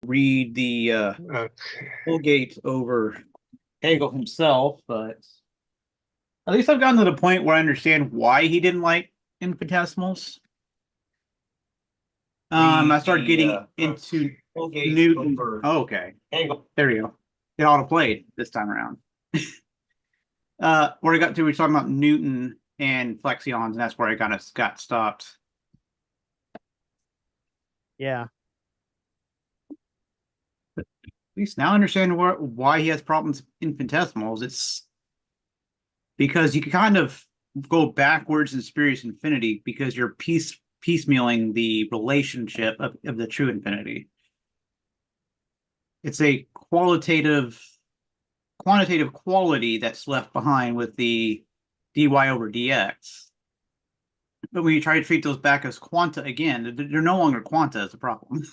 read the Uh, Colgate over Hegel himself, but at least I've gotten to the point where I understand why he didn't like infinitesimals. I started getting into Newton. Oh, okay. Hegel. There you go. It auto played this time around. Where I got to, we were talking about Newton and flexions, and that's where I kind of got stopped. Yeah. At least now I understand why he has problems with infinitesimals. It's because you can kind of go backwards in spurious infinity because you're piecemealing the relationship of the true infinity. It's a quantitative quality that's left behind with the dy over dx. But when you try to treat those back as quanta again, they're no longer quanta as a problem.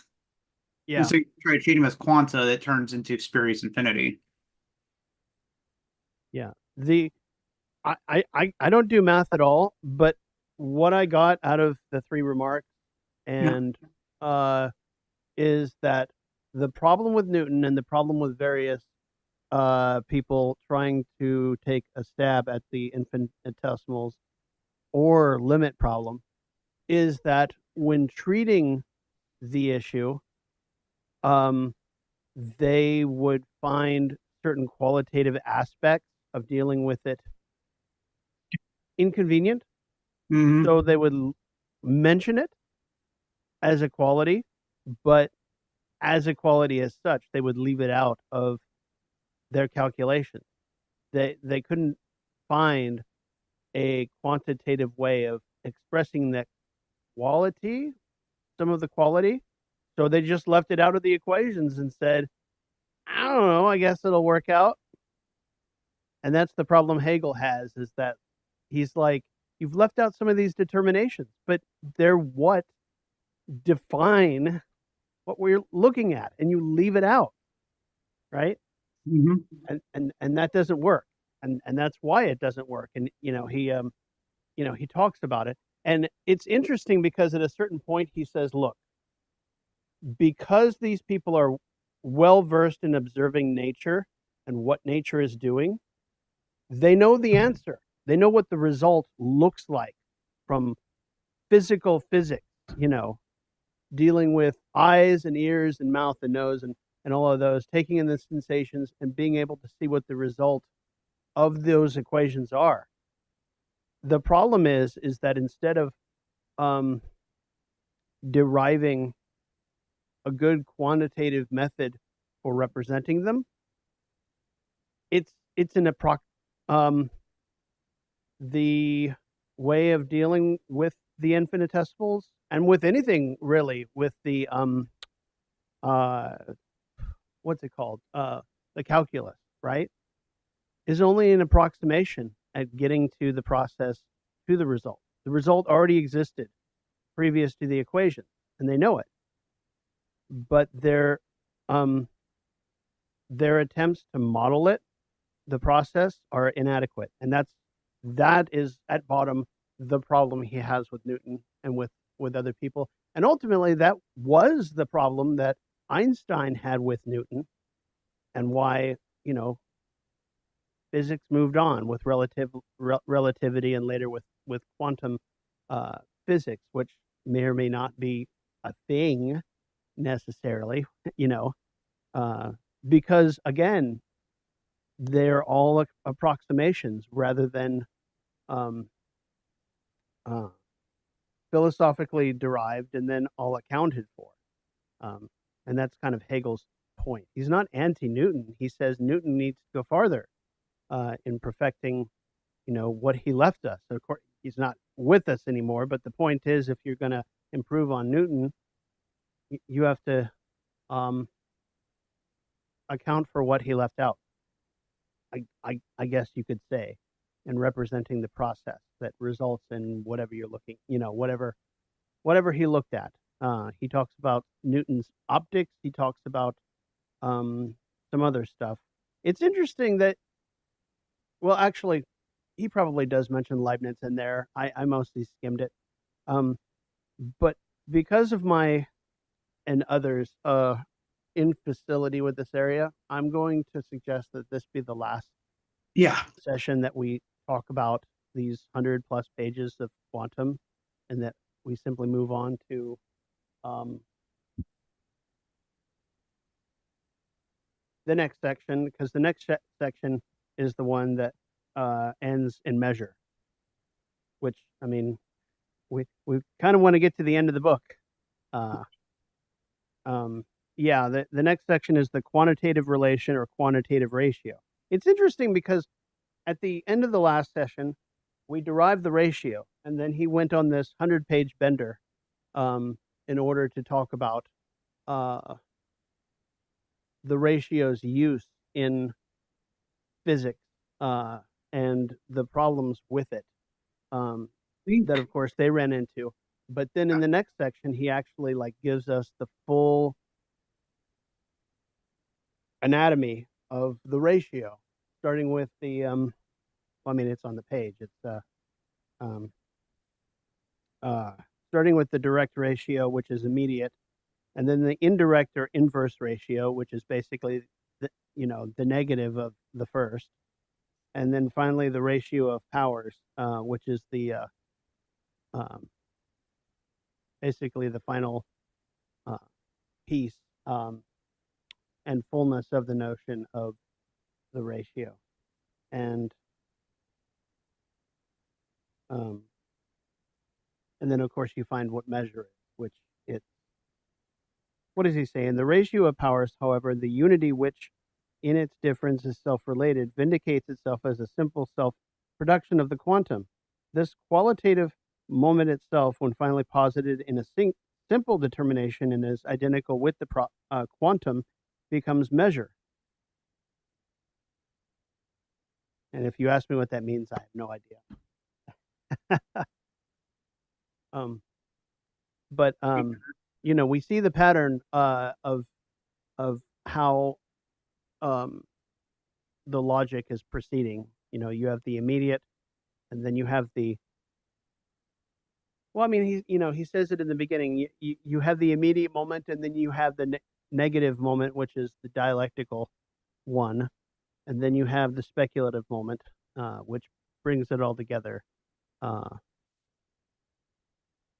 Yeah. And so you try to treat them as quanta that turns into spurious infinity. Yeah. I don't do math at all, but what I got out of the three remarks and is that the problem with Newton and the problem with various people trying to take a stab at the infinitesimals or limit problem is that when treating the issue, um, they would find certain qualitative aspects of dealing with it inconvenient. Mm-hmm. So they would mention it as a quality, but as a quality as such, they would leave it out of their calculations. They couldn't find a quantitative way of expressing that quality, some of the quality. So they just left it out of the equations and said, I don't know, I guess it'll work out. And that's the problem Hegel has, is that he's like, you've left out some of these determinations, but they're what define what we're looking at, and you leave it out, right? Mm-hmm. And that doesn't work, and that's why it doesn't work. And he talks about it, and it's interesting because at a certain point he says, look, because these people are well versed in observing nature and what nature is doing, they know the answer. They know what the result looks like from physical physics, dealing with eyes and ears and mouth and nose and all of those, taking in the sensations and being able to see what the result of those equations are. The problem is that instead of um, deriving a good quantitative method for representing them, it's an the way of dealing with the infinitesimals and with anything really, with the uh what's it called, the calculus, right, is only an approximation at getting to the process, to the result. The result already existed previous to the equation, and they know it, but um their attempts to model it, the process, are inadequate, and that is at bottom the problem he has with Newton and with other people. And ultimately that was the problem that Einstein had with Newton, and why, physics moved on with relativity, and later with quantum physics, which may or may not be a thing necessarily, because again, they're all approximations rather than um, uh, philosophically derived and then all accounted for. Um, and that's kind of Hegel's point. He's not anti-Newton. He says Newton needs to go farther in perfecting, what he left us. So of course, he's not with us anymore. But the point is, if you're going to improve on Newton, you have to um, account for what he left out. I guess you could say, and representing the process that results in whatever you're looking, whatever he looked at. He talks about Newton's optics. He talks about some other stuff. It's interesting that, well, actually, he probably does mention Leibniz in there. I mostly skimmed it. But because of my and others in facility with this area. I'm going to suggest that this be the last Yeah. session that we talk about these 100+ pages of quantum, and that we simply move on to the next section, because the next section is the one that ends in measure, which, I mean, we kind of want to get to the end of the book. Yeah, the next section is the quantitative relation or quantitative ratio. It's interesting because at the end of the last session, we derived the ratio, and then he went on this 100-page bender in order to talk about the ratio's use in physics and the problems with it that, of course, they ran into. But then in the next section, he actually like gives us the full anatomy of the ratio, starting with the I mean, it's on the page. It's starting with the direct ratio, which is immediate, and then the indirect or inverse ratio, which is basically the negative of the first, and then finally the ratio of powers, which is the basically the final piece and fullness of the notion of the ratio. And then, of course, you find what measure is, which it. What does he say? In the ratio of powers, however, the unity which in its difference is self-related vindicates itself as a simple self-production of the quantum. This qualitative moment itself, when finally posited in a simple determination and is identical with the quantum, becomes measure. And if you ask me what that means, I have no idea. But we see the pattern of how the logic is proceeding. You have the immediate, and then you have the. Well, I mean, he says it in the beginning. You have the immediate moment, and then you have the negative moment, which is the dialectical one, and then you have the speculative moment, which brings it all together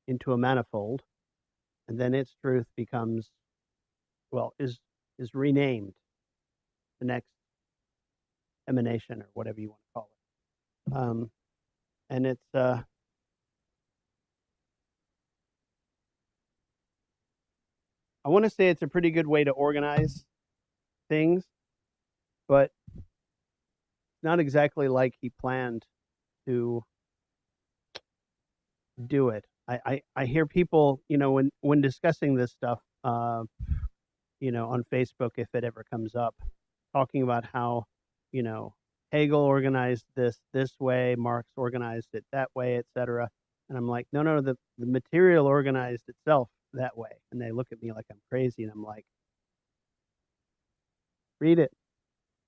into a manifold, and then its truth becomes, well, is renamed the next emanation, or whatever you want to call it. And it's I want to say it's a pretty good way to organize things, but not exactly like he planned to do it. I hear people, when discussing this stuff, on Facebook, if it ever comes up, talking about how, Hegel organized this way, Marx organized it that way, etc. And I'm like, no, the material organized itself that way. And they look at me like I'm crazy, and I'm like, read it,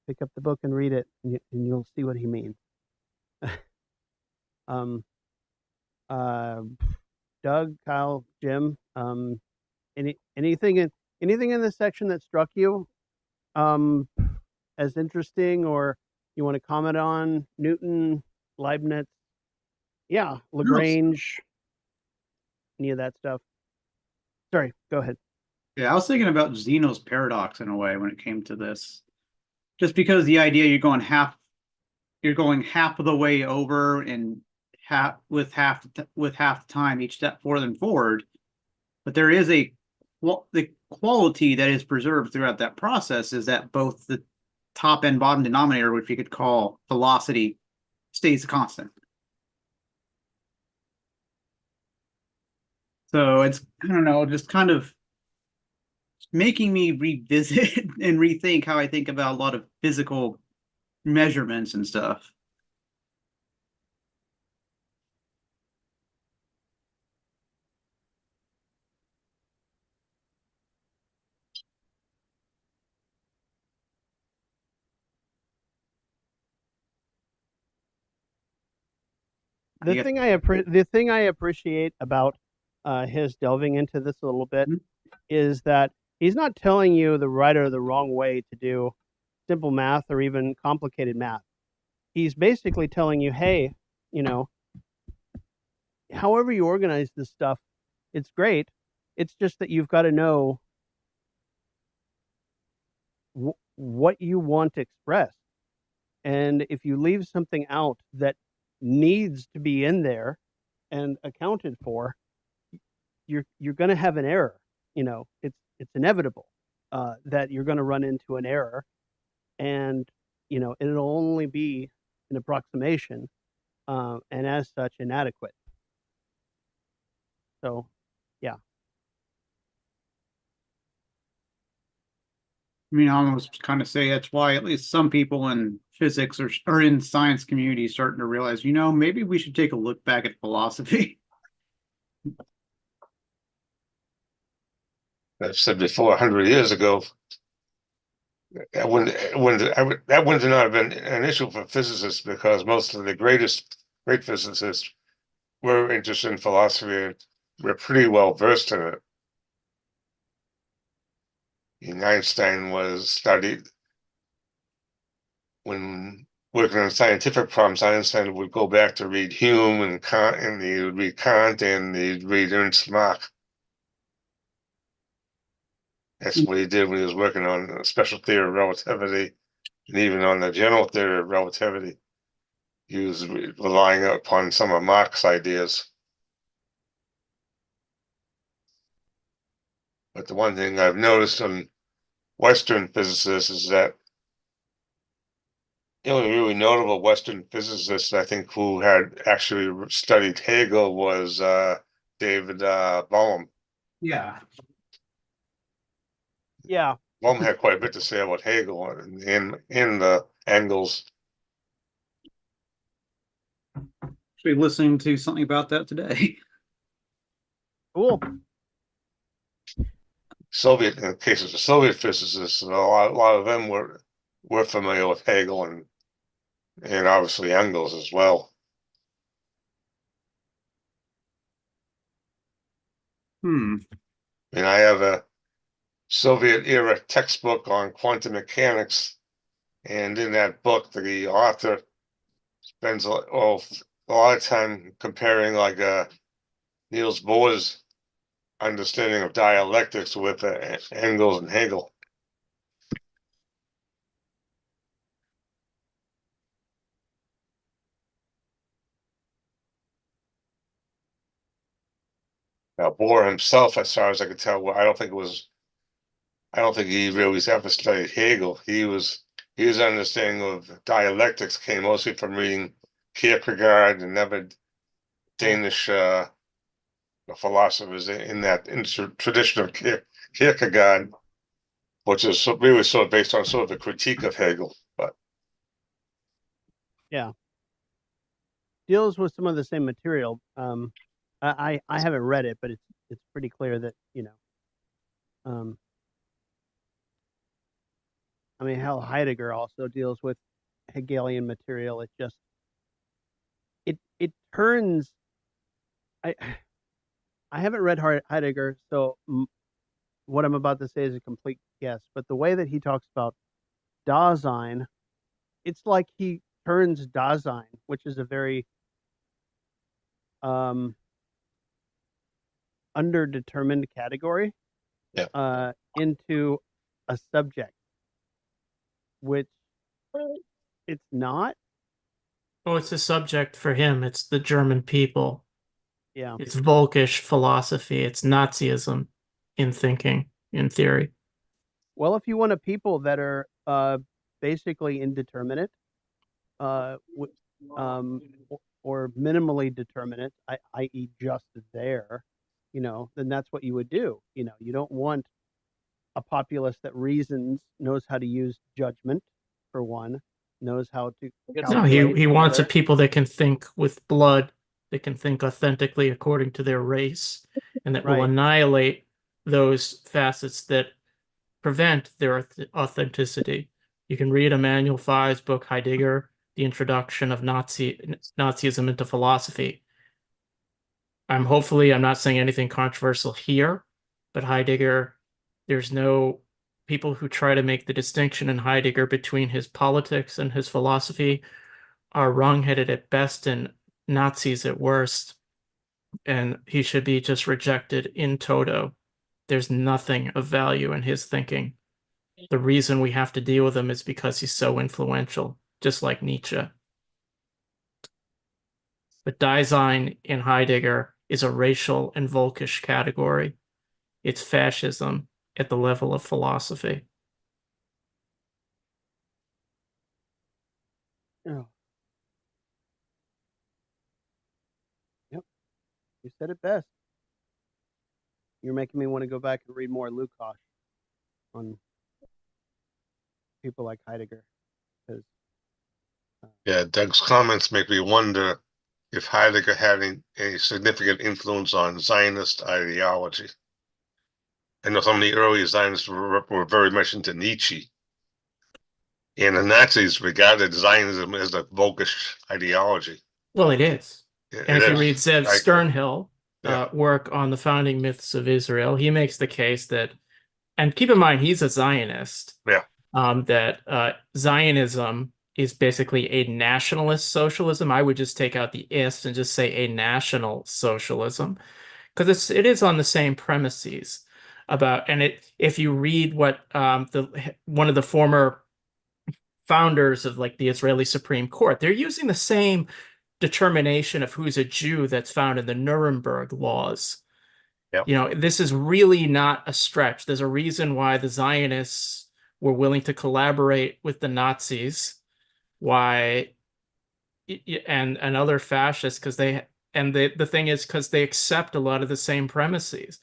pick up the book and read it, and you'll see what he means. Doug, Kyle, Jim, anything in this section that struck you as interesting, or you want to comment on? Newton, Leibniz, Lagrange, any of that stuff? Sorry, go ahead. Yeah, I was thinking about Zeno's paradox in a way when it came to this. Just because the idea you're going half of the way over and half the time each step forward, but there is the quality that is preserved throughout that process is that both the top and bottom denominator, which we could call velocity, stays constant. So it's, I don't know, just kind of making me revisit and rethink how I think about a lot of physical measurements and stuff. The thing I appreciate about his delving into this a little bit is that He's not telling you the right or the wrong way to do simple math or even complicated math. He's basically telling you, hey, you know, however you organize this stuff, it's great. It's just that you've got to know what you want to express. And if you leave something out that needs to be in there and accounted for, you're going to have an error. It's inevitable that you're going to run into an error, and it'll only be an approximation, and as such inadequate. So, yeah. I mean, I almost kind of say that's why at least some people in physics or in science community starting to realize, maybe we should take a look back at philosophy. I've said before, 100 years ago, that wouldn't not have been an issue for physicists because most of the great physicists were interested in philosophy and were pretty well versed in it. And Einstein was studied when working on scientific problems. Einstein would go back to read Hume and Kant, and he would read Kant, and he'd read Ernst Mach. That's what he did when he was working on the special theory of relativity, and even on the general theory of relativity. He was relying upon some of Mach's ideas. But the one thing I've noticed on Western physicists is that the only really notable Western physicist I think who had actually studied Hegel was David Bohm. Yeah. Yeah. Bohm had quite a bit to say about Hegel in the Engels. Actually listening to something about that today. Cool. In the case of the Soviet physicists, a lot of them were familiar with Hegel and obviously Engels as well. Hmm. And I have a Soviet era textbook on quantum mechanics, and in that book, the author spends a lot of time comparing like Niels Bohr's understanding of dialectics with Engels and Hegel. Now, Bohr himself, as far as I could tell, I don't think he really ever studied Hegel. His understanding of dialectics came mostly from reading Kierkegaard and other Danish philosophers in the tradition of Kierkegaard, which is really sort of based on sort of a critique of Hegel. But Yeah. Deals with some of the same material. I haven't read it, but it's pretty clear that I mean, hell, Heidegger also deals with Hegelian material. It turns. I I haven't read Heidegger, so what I'm about to say is a complete guess. But the way that he talks about Dasein, it's like he turns Dasein, which is a very um, underdetermined category, yeah, into a subject, which it's not. Oh, it's a subject for him. It's the German people. Yeah. It's Volkish philosophy. It's Nazism in thinking, in theory. Well, if you want a people that are basically indeterminate, uh, or minimally determinate, i.e., just there, then that's what you would do. You don't want a populace that reasons, knows how to use judgment, for one, knows how to No, he calculate. he wants a people that can think with blood, that can think authentically according to their race, and that will Right. annihilate those facets that prevent their authenticity. You can read Emmanuel Faye's book Heidegger, The Introduction of Nazism into Philosophy. I'm not saying anything controversial here, but Heidegger There's no people who try to make the distinction in Heidegger between his politics and his philosophy are wrongheaded at best and Nazis at worst, and he should be just rejected in toto. There's nothing of value in his thinking. The reason we have to deal with him is because he's so influential, just like Nietzsche. But Dasein in Heidegger is a racial and Volkisch category. It's fascism at the level of philosophy. Oh. Yep. You said it best. You're making me want to go back and read more Lukács on people like Heidegger. Because Yeah, Doug's comments make me wonder if Heidegger had any significant influence on Zionist ideology. I know some of the early Zionists were very much into Nietzsche. And the Nazis regarded Zionism as a Volkisch ideology. Well, it is. And if you read Zev I- Sternhill, Yeah. work on the founding myths of Israel, he makes the case that, and keep in mind, he's a Zionist, Yeah. that Zionism is basically a nationalist socialism. I would just take out the "ist" and just say a national socialism, because it is on the same premises about, and if you read what one of the former founders of like the Israeli Supreme Court, they're using the same determination of who's a Jew that's found in the Nuremberg laws. Yep. You know, this is really not a stretch. There's a reason why the Zionists were willing to collaborate with the Nazis, why and other fascists, because the thing is because they accept a lot of the same premises.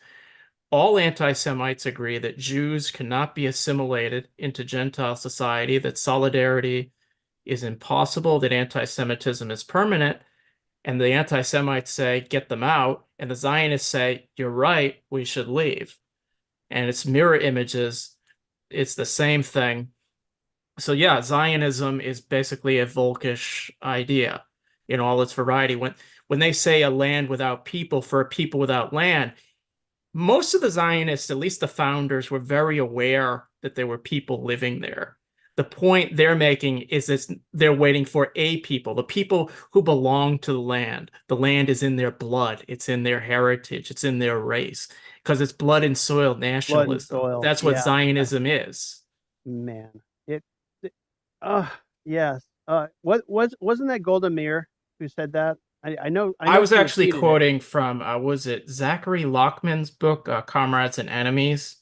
All anti-Semites agree that Jews cannot be assimilated into Gentile society, that solidarity is impossible, that anti-Semitism is permanent, and the anti-Semites say, get them out, and the Zionists say, you're right, we should leave. And it's mirror images, it's the same thing. So yeah, Zionism is basically a Volkisch idea in all its variety. When they say a land without people for a people without land, most of the Zionists, at least the founders, were very aware that there were people living there. The point they're making is that they're waiting for a people, the people who belong to the land. The land is in their blood. It's in their heritage. It's in their race, because it's blood and soil nationalism. blood and soil. That's what Yeah. Zionism is. Man, yes. Wasn't that Golda Meir who said that? I know. I was she actually repeated it. quoting from was it Zachary Lockman's book, Comrades and Enemies?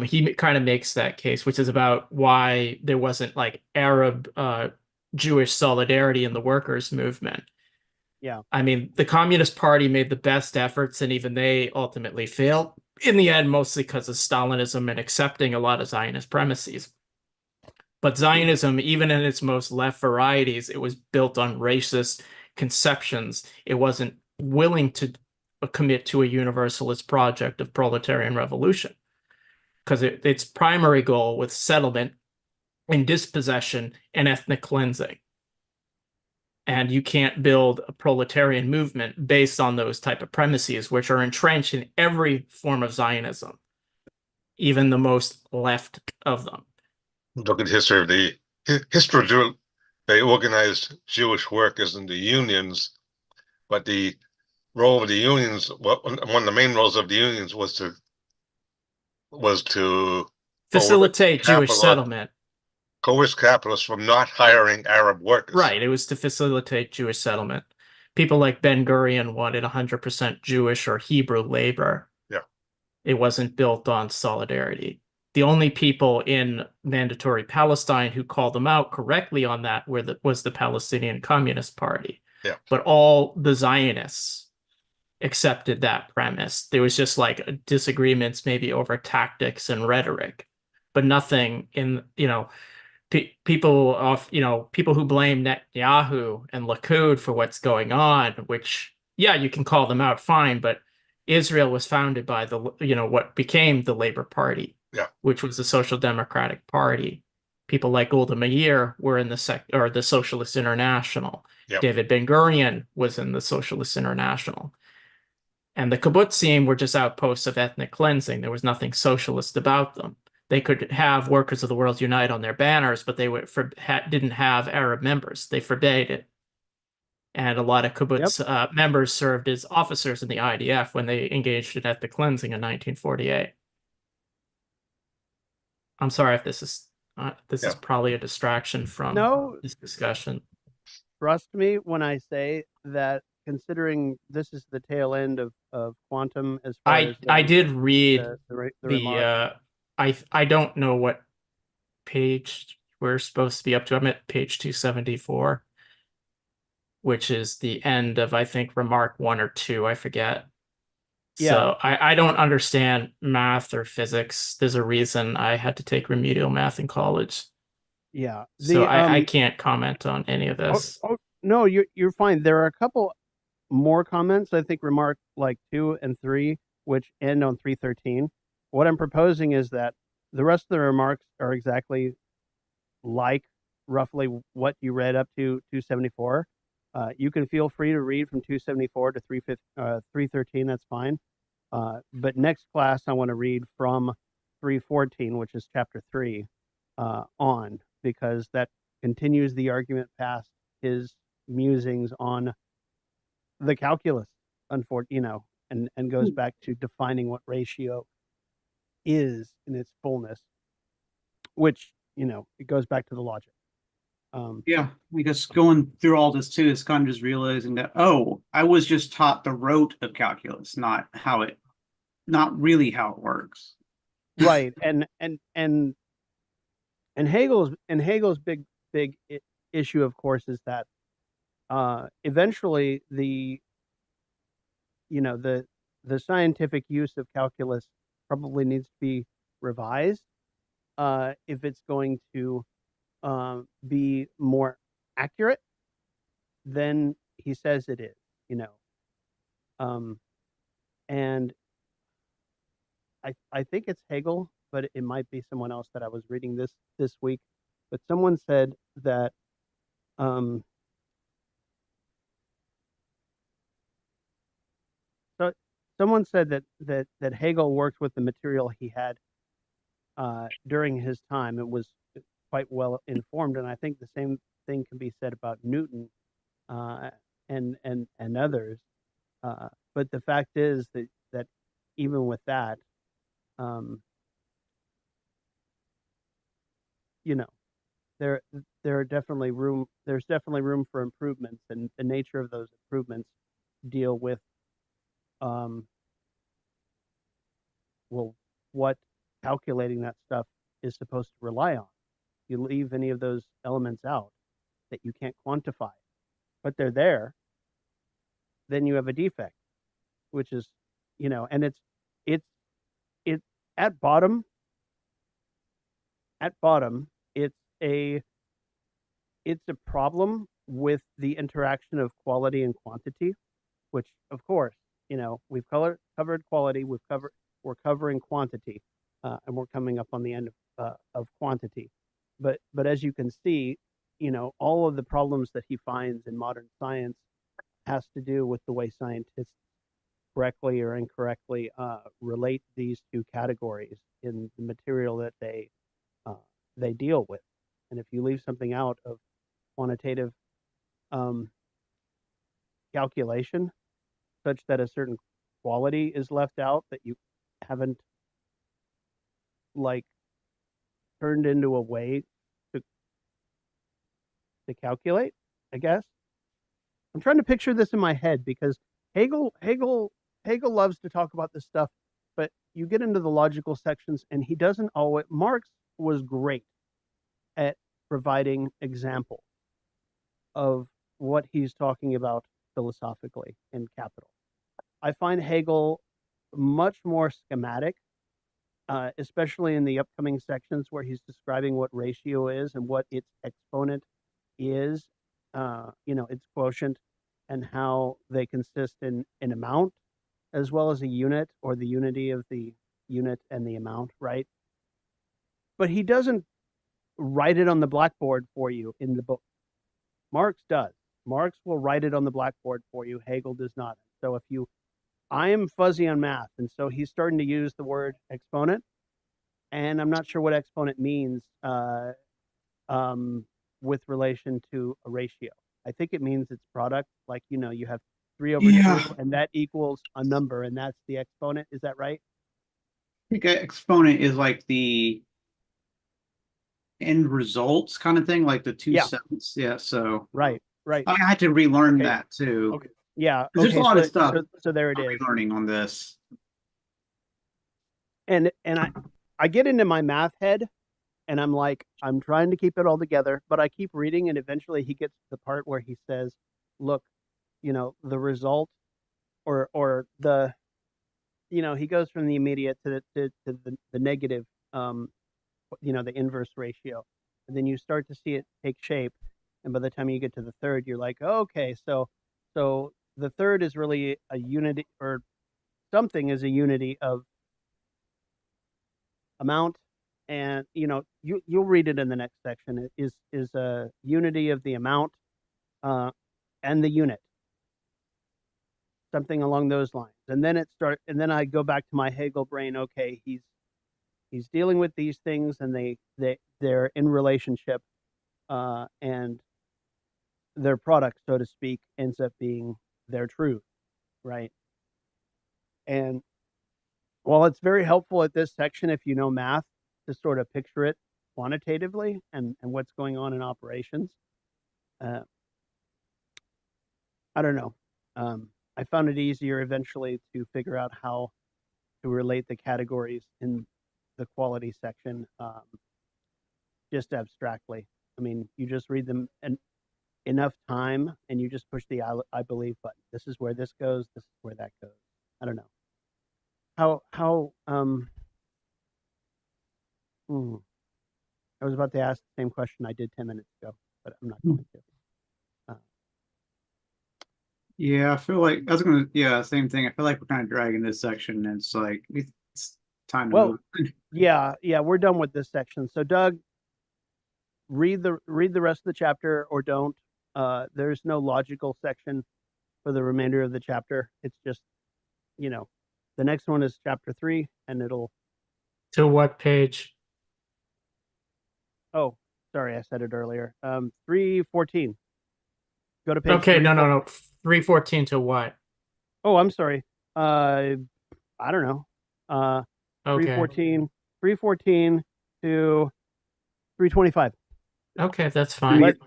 He kind of makes that case, which is about why there wasn't like Arab Jewish solidarity in the workers' movement. Yeah. I mean, the Communist Party made the best efforts, and even they ultimately failed in the end, mostly because of Stalinism and accepting a lot of Zionist premises. But Zionism, even in its most left varieties, it was built on racist conceptions. It wasn't willing to commit to a universalist project of proletarian revolution, because its primary goal was settlement and dispossession and ethnic cleansing. And you can't build a proletarian movement based on those type of premises, which are entrenched in every form of Zionism, even the most left of them. Look at the history of they organized Jewish workers in the unions, but the role of the unions, one of the main roles of the unions was to facilitate Jewish settlement. Coerce capitalists from not hiring Arab workers. Right, it was to facilitate Jewish settlement. People like Ben Gurion wanted 100% Jewish or Hebrew labor. Yeah. It wasn't built on solidarity. The only people in mandatory Palestine who called them out correctly on that was the Palestinian Communist Party. Yeah. But all the Zionists accepted that premise. There was just like disagreements maybe over tactics and rhetoric, but nothing in, people who blame Netanyahu and Likud for what's going on, which, yeah, you can call them out, fine, but Israel was founded by what became the Labor Party, yeah, which was the Social Democratic Party. People like Golda Meir were in the Socialist International. Yep. David Ben Gurion was in the Socialist International. And the kibbutzim were just outposts of ethnic cleansing. There was nothing socialist about them. They could have Workers of the World Unite on their banners, but they didn't have Arab members. They forbade it. And a lot of kibbutz members served as officers in the IDF when they engaged in ethnic cleansing in 1948. I'm sorry if this is probably a distraction from this discussion. Trust me when I say that, considering this is the tail end of quantum, as far as I did read the remark. I don't know what page we're supposed to be up to. I'm at page 274, which is the end of, I think, remark 1 or 2. I forget. So I don't understand math or physics. There's a reason I had to take remedial math in college. Yeah. So I can't comment on any of this. No, you're fine. There are a couple more comments. I think remark like 2 and 3, which end on 313. What I'm proposing is that the rest of the remarks are exactly like roughly what you read up to 274. You can feel free to read from 274 to 313. That's fine. But next class, I want to read from 314, which is chapter 3, on, because that continues the argument past his musings on the calculus, and goes back to defining what ratio is in its fullness, which, it goes back to the logic. Yeah, because going through all this too is kind of just realizing that, I was just taught the rote of calculus, not really how it works. Right. And Hegel's big issue, of course, is that eventually the scientific use of calculus probably needs to be revised if it's going to be more accurate than he says it is, and I think it's Hegel, but it might be someone else that I was reading this week. But someone said that that Hegel worked with the material he had during his time. It was quite well informed, and I think the same thing can be said about Newton and others. But the fact is that even with that, there's definitely room for improvements, and the nature of those improvements deal with what calculating that stuff is supposed to rely on. You leave any of those elements out that you can't quantify, but they're there, then you have a defect, which is, and it's at bottom, it's a problem with the interaction of quality and quantity, which, of course, we've covered quality, we're covering quantity, and we're coming up on the end of quantity. But as you can see, all of the problems that he finds in modern science has to do with the way scientists correctly or incorrectly relate these two categories in the material that they deal with. And if you leave something out of quantitative calculation, such that a certain quality is left out that you haven't turned into a way to calculate, I guess. I'm trying to picture this in my head, because Hegel loves to talk about this stuff, but you get into the logical sections and he doesn't always. Marx was great at providing examples of what he's talking about philosophically in Capital. I find Hegel much more schematic, especially in the upcoming sections where he's describing what ratio is and what its exponent is, its quotient, and how they consist in amount as well as a unit, or the unity of the unit and the amount, right? But he doesn't write it on the blackboard for you in the book. Marx does. Marx will write it on the blackboard for you. Hegel does not. So if you I am fuzzy on math, and so he's starting to use the word exponent, and I'm not sure what exponent means with relation to a ratio. I think it means its product, like you have 3 over 2, and that equals a number, and that's the exponent. Is that right? I think an exponent is like the end results kind of thing, like the two Yeah. cents. Yeah. So Right. I had to relearn Okay. that too. Okay. Yeah. 'Cause there's a Okay. lot of stuff So there it I'm is. relearning on this. And I get into my math head, and I'm like, I'm trying to keep it all together, but I keep reading, and eventually he gets to the part where he says, look, the result or the he goes from the immediate to the negative, the inverse ratio, and then you start to see it take shape, and by the time you get to the third, you're like, oh, okay, so the third is really a unity, or something is a unity of amount, and you'll read it in the next section. It is a unity of the amount and the unit, something along those lines. And then I go back to my Hegel brain. Okay, he's dealing with these things, and they're in relationship, and their product, so to speak, ends up being their truth, right? And while it's very helpful at this section, if you know math, to sort of picture it quantitatively and what's going on in operations, I don't know. I found it easier eventually to figure out how to relate the categories in the quality section, just abstractly. I mean, you just read them enough time, and you just push the I believe button. This is where this goes. This is where that goes. I don't know. I was about to ask the same question I did 10 minutes ago, but I'm not going to. Yeah, I feel like I was gonna. Yeah, same thing. I feel like we're kind of dragging this section, and it's like it's time to move. Yeah, we're done with this section. So, Doug, read the rest of the chapter, or don't. There's no logical section for the remainder of the chapter. It's just, the next one is chapter 3, and it'll. To what page? Oh, sorry, I said it earlier. 314. Go to page. Okay, no. 314 to what? Oh, I'm sorry. I don't know. Okay. 314 to 325. Okay, that's fine. Let's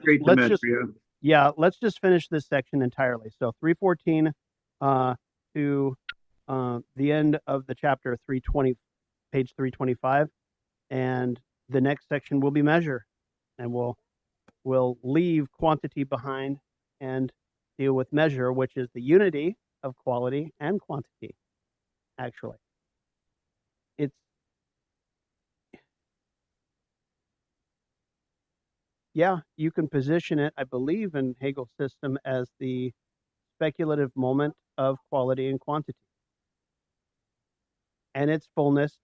just finish this section entirely. So 314 to the end of the chapter 320, page 325, and the next section will be measure, and we'll leave quantity behind and deal with measure, which is the unity of quality and quantity. Actually, you can position it, I believe, in Hegel's system as the speculative moment of quality and quantity. And its fullness,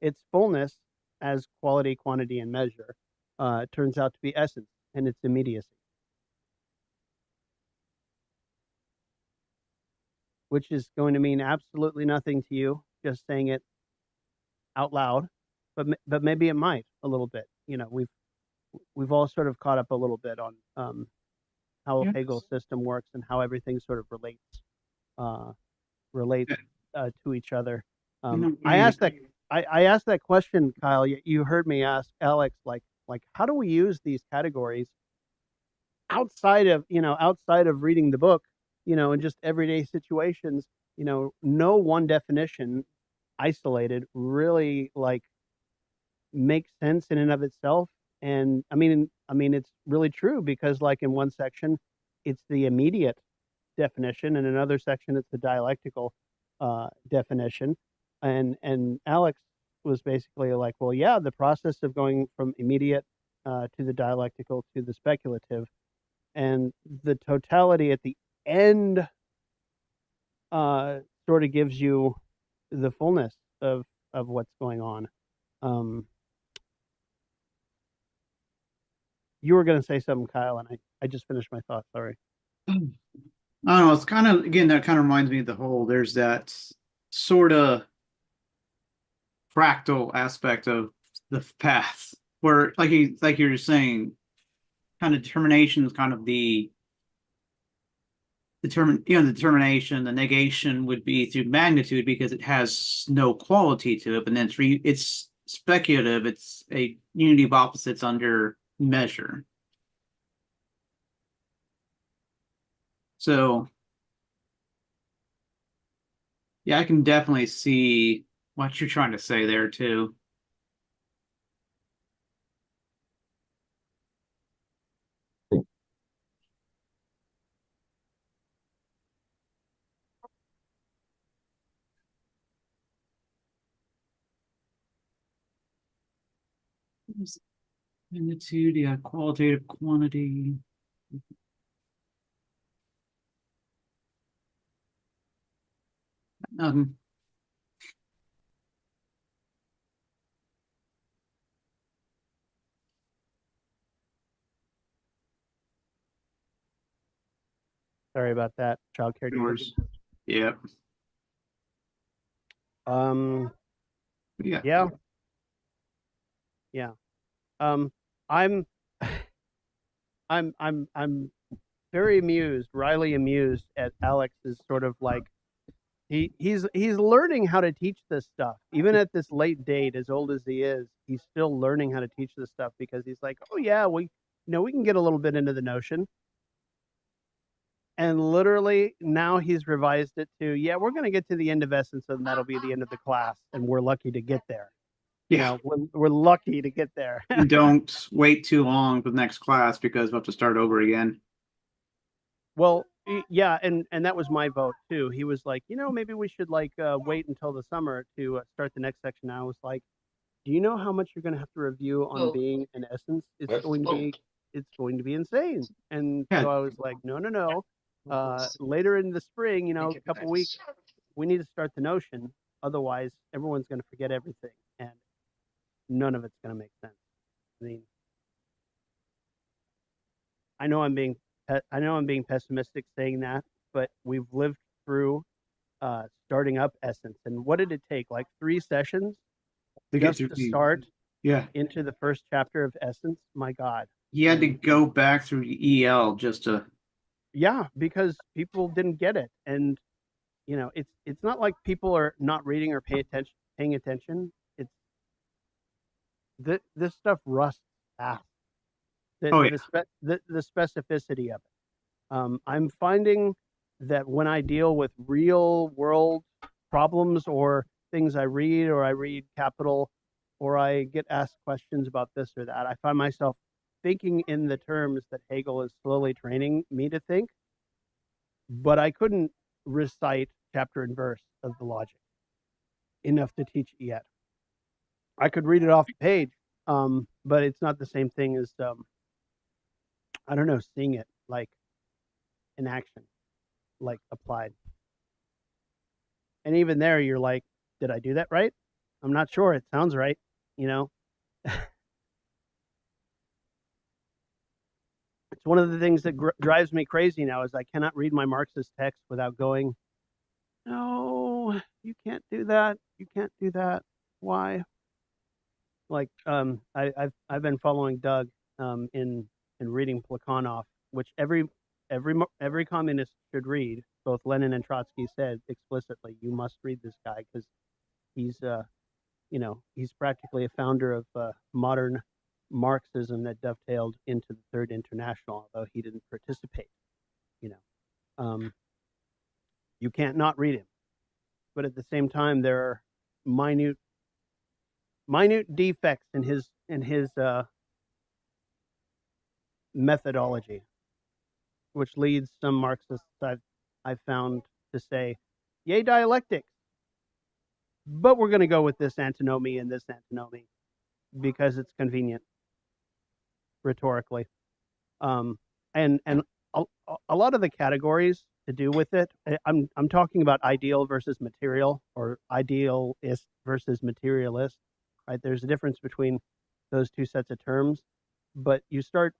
its fullness as quality, quantity, and measure turns out to be essence and its immediacy, which is going to mean absolutely nothing to you, just saying it out loud, but maybe it might a little bit. We've all sort of caught up a little bit on how Hegel's system works and how everything sort of relates to each other. I asked that question, Kyle. You heard me ask Alex, like how do we use these categories outside of reading the book, in just everyday situations. No one definition isolated really makes sense in and of itself. And I mean it's really true, because like in one section it's the immediate definition, and in another section it's the dialectical definition, and Alex was basically like, well, yeah, the process of going from immediate to the dialectical to the speculative, and the totality at the end sort of gives you the fullness of what's going on. You were going to say something, Kyle, and I just finished my thought. Sorry. I don't know. It's kind of, again, that kind of reminds me of the whole, there's that sort of fractal aspect of the path where, like you're saying, kind of determination is kind of the determination. The negation would be through magnitude because it has no quality to it, but then it's speculative. It's a unity of opposites under measure. So yeah, I can definitely see what you're trying to say there too. Magnitude, yeah, qualitative quantity. Um, Sorry about that, child caregivers. yeah, Um, yeah. yeah, yeah. I'm, I'm very amused, Riley amused at Alex's sort of like he's learning how to teach this stuff even at this late date, as old as he is. He's still learning how to teach this stuff because he's like, oh yeah, we can get a little bit into the notion. And literally now he's revised it to, yeah, we're going to get to the end of essence and that'll be the end of the class, and we're lucky to get there. Yeah. We're lucky to get there. And don't wait too long for the next class because we'll have to start over again. Well, yeah, and that was my vote too. He was like, maybe we should like wait until the summer to start the next section. I was like, do you know how much you're going to have to review on being an essence? It's going to be insane. And Yeah. so I was like, no. Later in the spring, a couple weeks, we need to start the notion. Otherwise, everyone's going to forget everything, and none of it's going to make sense. I mean, I know I'm being pessimistic saying that, but we've lived through starting up Essence, and what did it take? Like 3 sessions just to start into the first chapter of Essence. My God, he had to go back through EL just to. Yeah, because people didn't get it, and it's not like people are not reading or paying attention. It's this stuff rusts fast. The specificity of it. I'm finding that when I deal with real world problems or things I read Capital, or I get asked questions about this or that, I find myself thinking in the terms that Hegel is slowly training me to think, but I couldn't recite chapter and verse of the logic enough to teach it yet. I could read it off the page, but it's not the same thing as I don't know, seeing it like in action, like applied. And even there, you're like, did I do that right? I'm not sure. It sounds right, It's one of the things that drives me crazy now is I cannot read my Marxist text without going, no, you can't do that. You can't do that. Why? Like, I've been following Doug in reading Plekhanov, which every communist should read. Both Lenin and Trotsky said explicitly, you must read this guy because he's he's practically a founder of modern Marxism that dovetailed into the Third International, although he didn't participate. You can't not read him, but at the same time, there are minute defects in his methodology, which leads some Marxists I've found to say, "Yay, dialectics," but we're going to go with this antinomy and this antinomy because it's convenient rhetorically. And a lot of the categories to do with it, I'm talking about ideal versus material, or idealist versus materialist, right? There's a difference between those two sets of terms, but you start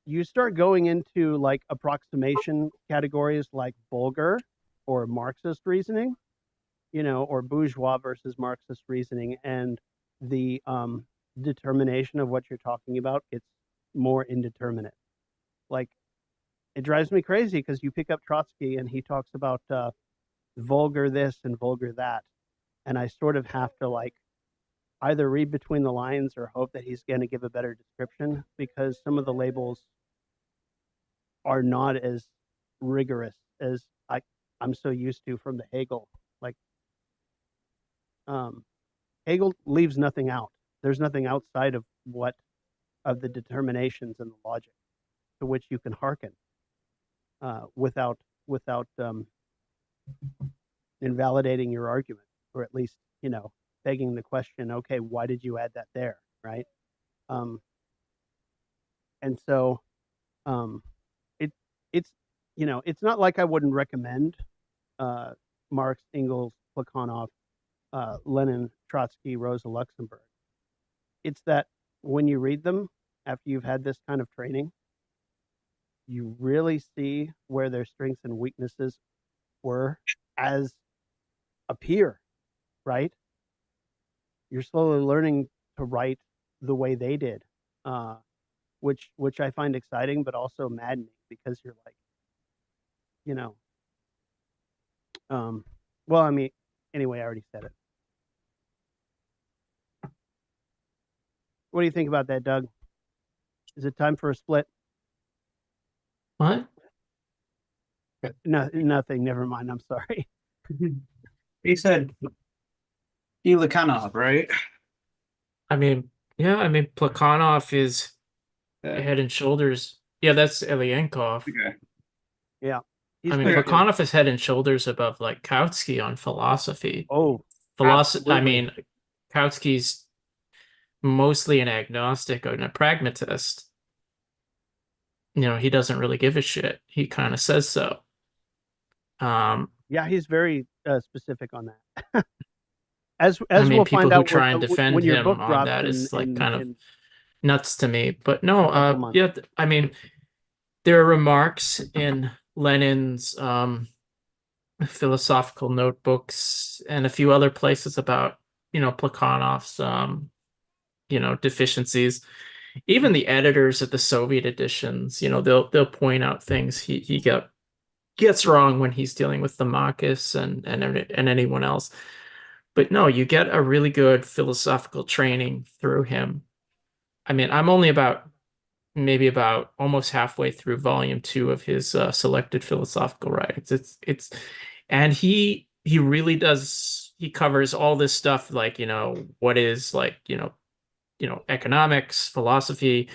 you start going into like approximation categories like vulgar or Marxist reasoning, or bourgeois versus Marxist reasoning, and the determination of what you're talking about gets more indeterminate. Like, it drives me crazy because you pick up Trotsky and he talks about vulgar this and vulgar that, and I sort of have to like either read between the lines or hope that he's going to give a better description, because some of the labels are not as rigorous as I'm so used to from the Hegel. Like, Hegel leaves nothing out. There's nothing outside of the determinations and the logic to which you can hearken without invalidating your argument, or at least begging the question, okay, why did you add that there, right? And so it's not like I wouldn't recommend Marx, Engels, Plekhanov, Lenin, Trotsky, Rosa Luxemburg. It's that when you read them after you've had this kind of training, you really see where their strengths and weaknesses were as a peer, right? You're slowly learning to write the way they did, which I find exciting, but also maddening, because you're like, well, I mean, anyway, I already said it. What do you think about that, Doug? Is it time for a split? What? No, nothing. Never mind. I'm sorry. He said Ilukhanov, right? I mean, yeah, I mean, Plekhanov is head and shoulders. Yeah, that's Ilyenkov. Okay. Yeah. I mean, Plekhanov is head and shoulders above like Kautsky on philosophy. Oh, philosophy. I absolutely. mean, Kautsky's mostly an agnostic and a pragmatist. He doesn't really give a shit. He kind of says so. Yeah, he's very specific on that. as I mean, we'll people find who out try and defend when your him book on drops that is like kind of in nuts to me. But a no, couple months. yeah, I mean, there are remarks in Lenin's philosophical notebooks and a few other places about Plekhanov's deficiencies. Even the editors of the Soviet editions, they'll point out things he gets wrong when he's dealing with the Marcus and anyone else. But no, you get a really good philosophical training through him. I mean, I'm only maybe about almost halfway through volume 2 of his selected philosophical writings. And he really does. He covers all this stuff, like what is like economics, philosophy,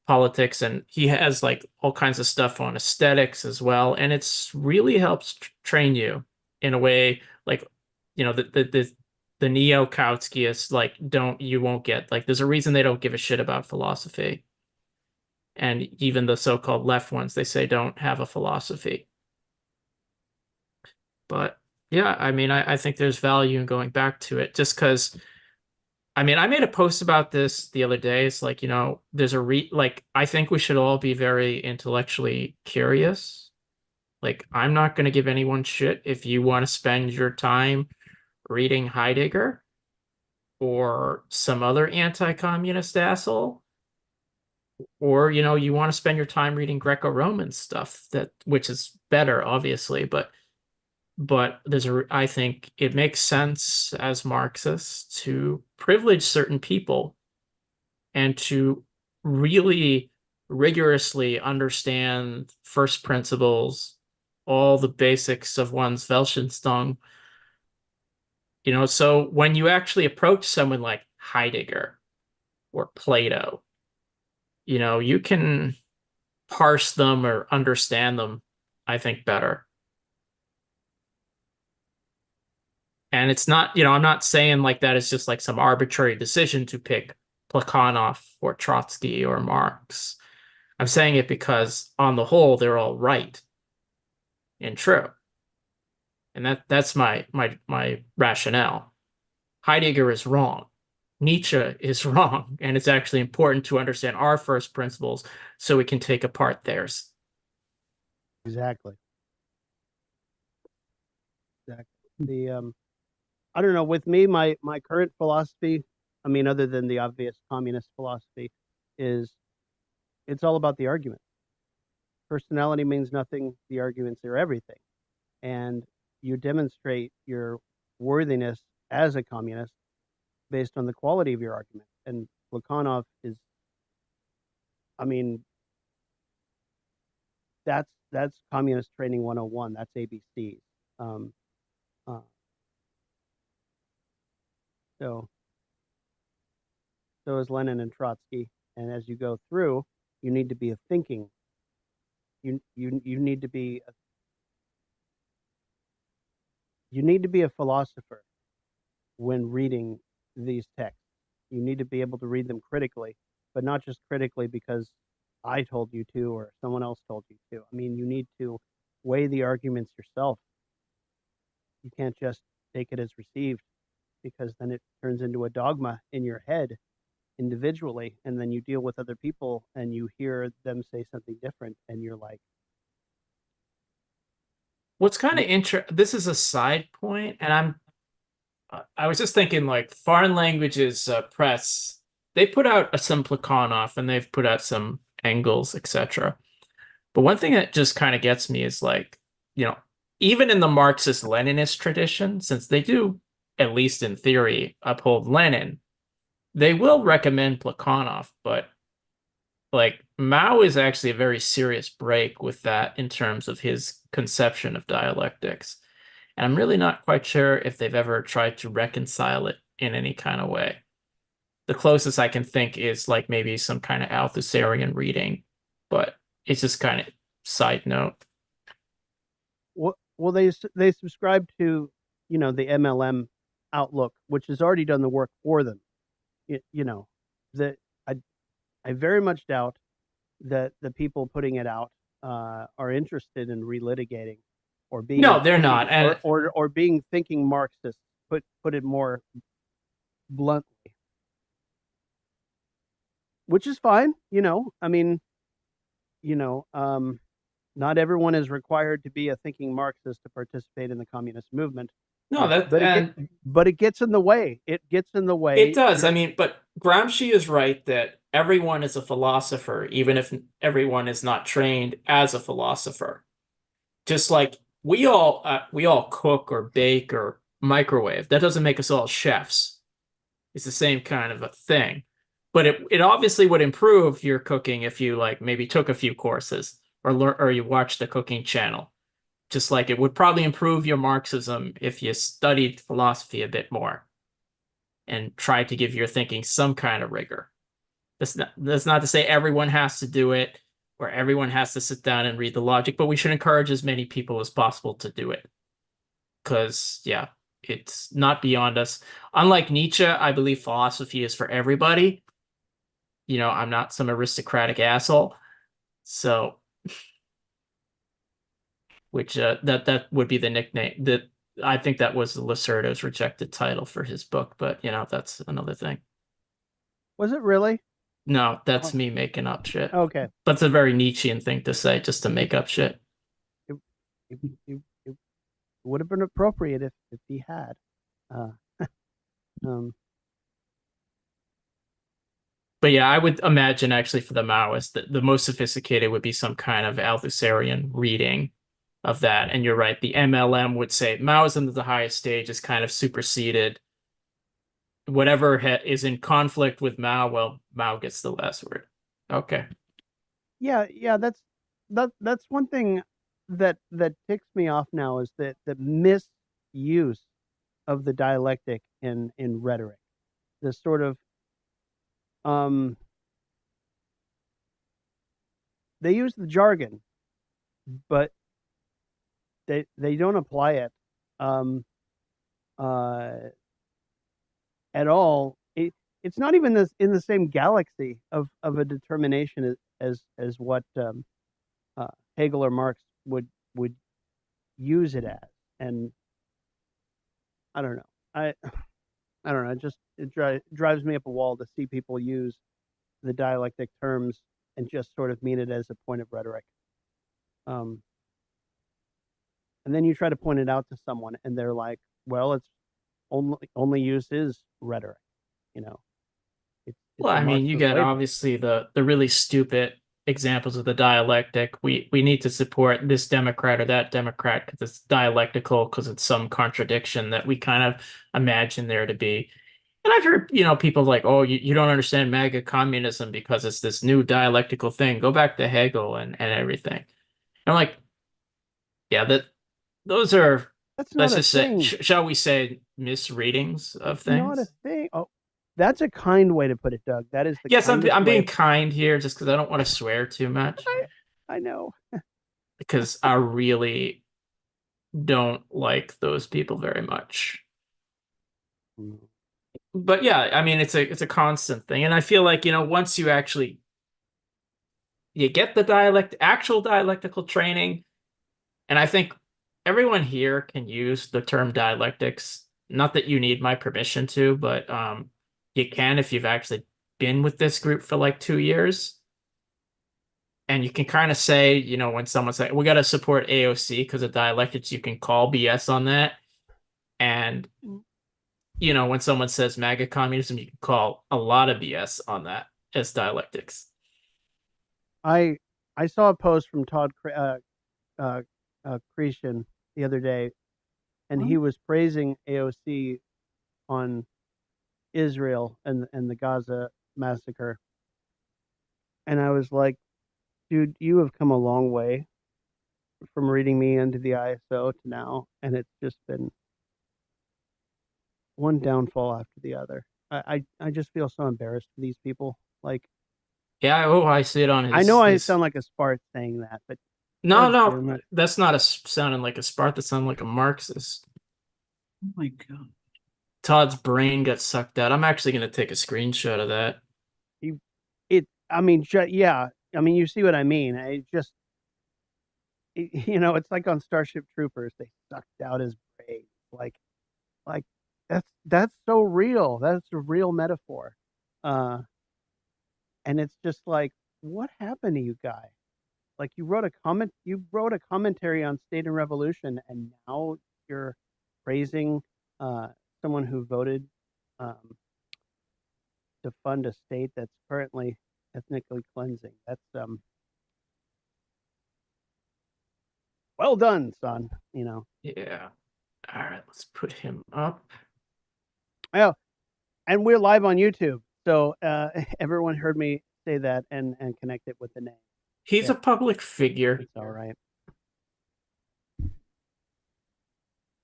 politics, and he has like all kinds of stuff on aesthetics as well, and it's really helps train you in a way, like the neo Kautskyists like you won't get, like, there's a reason they don't give a shit about philosophy, and even the so-called left ones, they say don't have a philosophy. But yeah, I mean, I think there's value in going back to it, just because I mean, I made a post about this the other day. It's like, there's like, I think we should all be very intellectually curious. Like, I'm not going to give anyone shit if you want to spend your time reading Heidegger or some other anti-communist asshole, or, you want to spend your time reading Greco-Roman stuff, which is better, obviously, but I think it makes sense as Marxists to privilege certain people and to really rigorously understand first principles, all the basics of one's Weltanschauung. So when you actually approach someone like Heidegger or Plato, you can parse them or understand them, I think, better. And it's not, I'm not saying like that it's just like some arbitrary decision to pick Plekhanov or Trotsky or Marx. I'm saying it because on the whole, they're all right and true. And that's my rationale. Heidegger is wrong. Nietzsche is wrong, and it's actually important to understand our first principles so we can take apart theirs. Exactly. I don't know, with me, my current philosophy, I mean, other than the obvious communist philosophy, is it's all about the argument. Personality means nothing, the arguments are everything. And you demonstrate your worthiness as a communist based on the quality of your argument. And Plekhanov is, I mean, that's communist training 101. That's ABCs. Um, uh, so is Lenin and Trotsky. And as you go through, you need to be a thinking. You need to be a philosopher when reading these texts. You need to be able to read them critically, but not just critically because I told you to or someone else told you to. I mean, you need to weigh the arguments yourself. You can't just take it as received, because then it turns into a dogma in your head individually, and then you deal with other people and you hear them say something different and you're like, What's kind of interesting, this is a side point, and I was just thinking, like, foreign languages press, they put out some Plekhanov and they've put out some Engels, etc. But one thing that just kind of gets me is, like, even in the Marxist-Leninist tradition, since they do, at least in theory, uphold Lenin, they will recommend Plekhanov, but like Mao is actually a very serious break with that in terms of his conception of dialectics. And I'm really not quite sure if they've ever tried to reconcile it in any kind of way. The closest I can think is like maybe some kind of Althusserian reading, but it's just kind of side note. well, they subscribe to, the MLM outlook, which has already done the work for them. That I very much doubt that the people putting it out are interested in relitigating or being No, they're not. And or being thinking Marxists. Put it more bluntly, which is fine. I mean, not everyone is required to be a thinking Marxist to participate in the communist movement. no, but it gets in the way. It gets in the way. It does. I mean, but Gramsci is right that everyone is a philosopher, even if everyone is not trained as a philosopher. Just like we all cook or bake or microwave. That doesn't make us all chefs. It's the same kind of a thing. But it obviously would improve your cooking if you like maybe took a few courses or you watched the cooking channel. Just like it would probably improve your Marxism if you studied philosophy a bit more and tried to give your thinking some kind of rigor. That's not to say everyone has to do it or everyone has to sit down and read the logic, but we should encourage as many people as possible to do it. Because, yeah, it's not beyond us. Unlike Nietzsche, I believe philosophy is for everybody. I'm not some aristocratic asshole. So, which that would be the nickname. I think that was Lacerda's rejected title for his book, but that's another thing. Was it really? No, that's me making up shit. Okay. That's a very Nietzschean thing to say, just to make up shit. It would have been appropriate if he had. But yeah, I would imagine actually for the Maoists that the most sophisticated would be some kind of Althusserian reading of that. And you're right, the MLM would say Maoism at the highest stage is kind of superseded. Whatever is in conflict with Mao, well, Mao gets the last word. Okay. Yeah, that's one thing that ticks me off now, is that the misuse of the dialectic in rhetoric. This sort of they use the jargon, but they don't apply it at all. It's not even in the same galaxy of a determination as what Hegel or Marx would use it as. And I don't know. I don't know. It drives me up a wall to see people use the dialectic terms and just sort of mean it as a point of rhetoric. And then you try to point it out to someone, and they're like, "Well, it's only use is rhetoric." You know, it's Well, a I mean, you Marxist get label. obviously the really stupid examples of the dialectic. We need to support this Democrat or that Democrat because it's dialectical, because it's some contradiction that we kind of imagine there to be. And I've heard, people like, oh, you don't understand MAGA communism because it's this new dialectical thing. Go back to Hegel and everything. And I'm like, yeah, those are, That's let's not a just say, thing. shall we say, misreadings of It's not a things. thing. Oh, that's a kind way to put it, Doug. That is the Yes, kindest I'm way. being kind here just because I don't want to swear too much, I know. because I really don't like those people very much. But yeah, I mean, it's a constant thing, and I feel like, once you get the actual dialectical training, and I think everyone here can use the term dialectics. Not that you need my permission to, but you can if you've actually been with this group for like 2 years. And you can kind of say, when someone's like, we got to support AOC because of dialectics, you can call BS on that. And, when someone says MAGA communism, you can call a lot of BS on that as dialectics. I saw a post from Todd Christian the other day, and he was praising AOC on Israel and the Gaza massacre. And I was like, dude, you have come a long way from reading me into the ISO to now, and it's just been one downfall after the other. I just feel so embarrassed for these people. Like, Yeah, I see it on his. I know I sound like a Spark saying that, but no, that's not sounding like a Sparta. That sounded like a Marxist. Oh my God. Todd's brain got sucked out. I'm actually going to take a screenshot of that. Yeah. I mean, you see what I mean. It's like on Starship Troopers. They sucked out his brain. Like that's so real. That's a real metaphor. And it's just like, what happened to you guy? Like you wrote a commentary on State and Revolution, and now you're praising someone who voted to fund a state that's currently ethnically cleansing. That's well done, son. Yeah. All right, let's put him up. Oh, and we're live on YouTube, so everyone heard me say that and connect it with the name. He's a public figure. It's all right.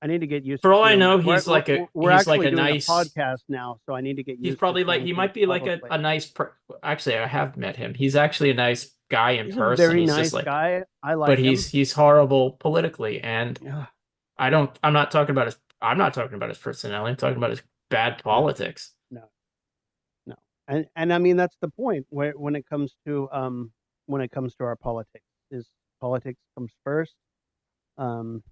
I need to get used. For all I know, he's like a nice podcast now, so I need to get used. He's probably he might be like a nice. Actually, I have met him. He's actually a nice guy in person. A very nice guy. I like but him. He's horrible politically, and I'm not talking about his personality. I'm talking about his bad politics. No. And I mean, that's the point when it comes to our politics. Is politics comes first. And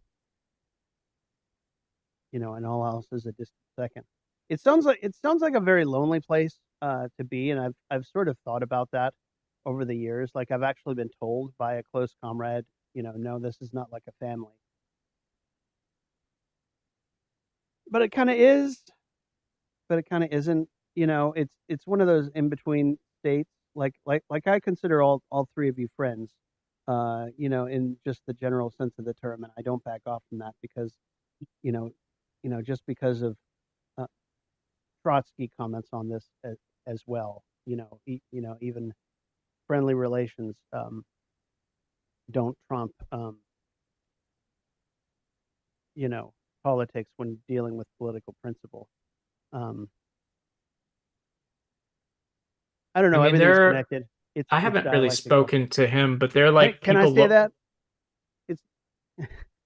all else is a distant second. It sounds like a very lonely place to be, and I've sort of thought about that over the years. Like I've actually been told by a close comrade, no, this is not like a family. But it kind of is, but it kind of isn't. It's one of those in between states. Like I consider all three of you friends, in just the general sense of the term, and I don't back off from that because, just because of Trotsky comments on this as well. Even friendly relations don't trump, politics when dealing with political principle. I don't know. Everything's connected. I haven't really spoken to him, but they're like. Can I say that? It's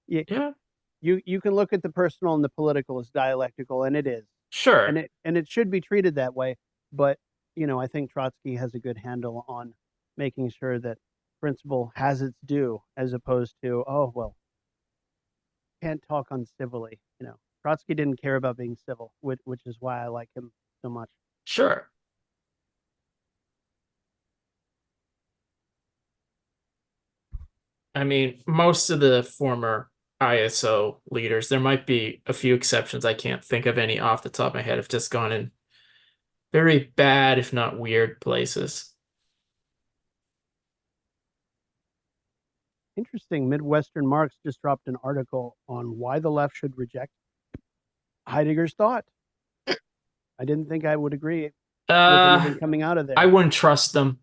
yeah. You can look at the personal and the political as dialectical, and it is. Sure. And it should be treated that way. But, I think Trotsky has a good handle on making sure that principle has its due, as opposed to, oh, well, can't talk uncivilly, Trotsky didn't care about being civil, which is why I like him so much. Sure. I mean, most of the former ISO leaders, there might be a few exceptions. I can't think of any off the top of my head, have just gone in very bad, if not weird places. Interesting. Midwestern Marx just dropped an article on why the left should reject Heidegger's thought. I didn't think I would agree with anything coming out of there. I wouldn't trust them.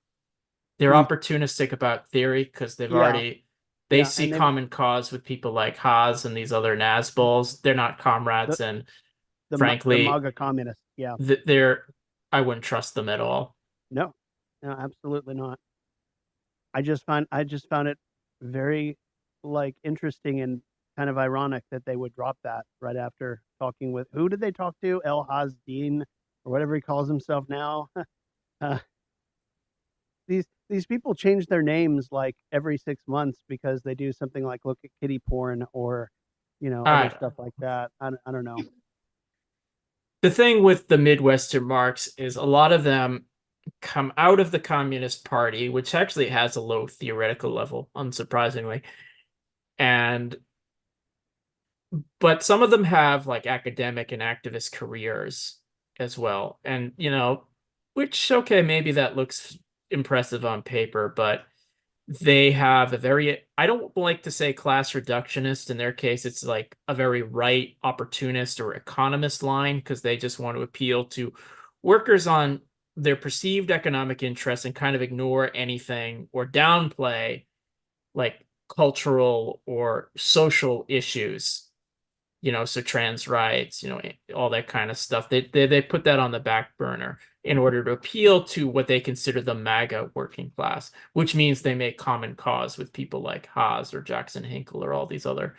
They're Hmm. opportunistic about theory because they've Yeah. already they Yeah, see and common cause with people like Haas and these other Nazbols. They're not comrades, and the frankly, MAGA communists. Yeah. I wouldn't trust them at all. No, absolutely not. I just found it very interesting and kind of ironic that they would drop that right after talking with, who did they talk to? El Hasdin or whatever he calls himself now. These people change their names like every 6 months because they do something like look at kitty porn or other stuff like that. I don't know. The thing with the Midwestern Marx is a lot of them come out of the Communist Party, which actually has a low theoretical level, unsurprisingly. But some of them have like academic and activist careers as well. And, which, okay, maybe that looks impressive on paper, but they have a very, I don't like to say class reductionist. In their case, it's like a very right opportunist or economist line because they just want to appeal to workers on their perceived economic interests and kind of ignore anything or downplay like cultural or social issues, so trans rights, all that kind of stuff. They put that on the back burner in order to appeal to what they consider the MAGA working class, which means they make common cause with people like Haas or Jackson Hinkle or all these other,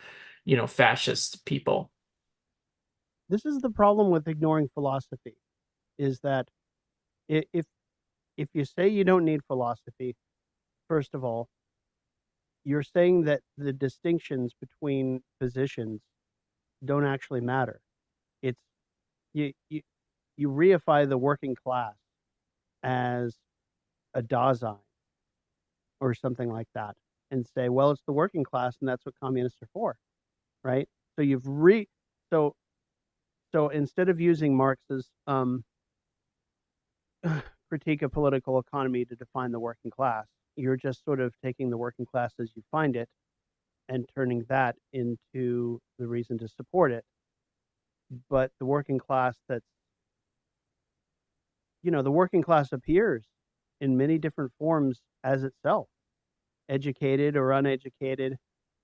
fascist people. This is the problem with ignoring philosophy, is that if you say you don't need philosophy, first of all, you're saying that the distinctions between positions don't actually matter. It's you reify the working class as a Dasein or something like that and say, well, it's the working class and that's what communists are for, right? So so instead of using Marx's critique of political economy to define the working class, you're just sort of taking the working class as you find it and turning that into the reason to support it. But the working class the working class appears in many different forms as itself, educated or uneducated,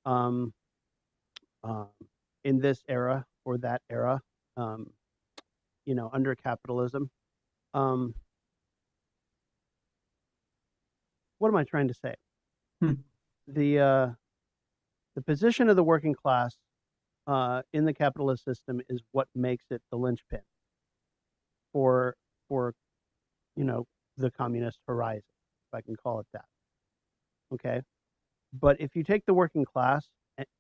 in this era or that era, under capitalism. What am I trying to say? The position of the working class in the capitalist system is what makes it the linchpin for the communist horizon, if I can call it that. Okay, but if you take the working class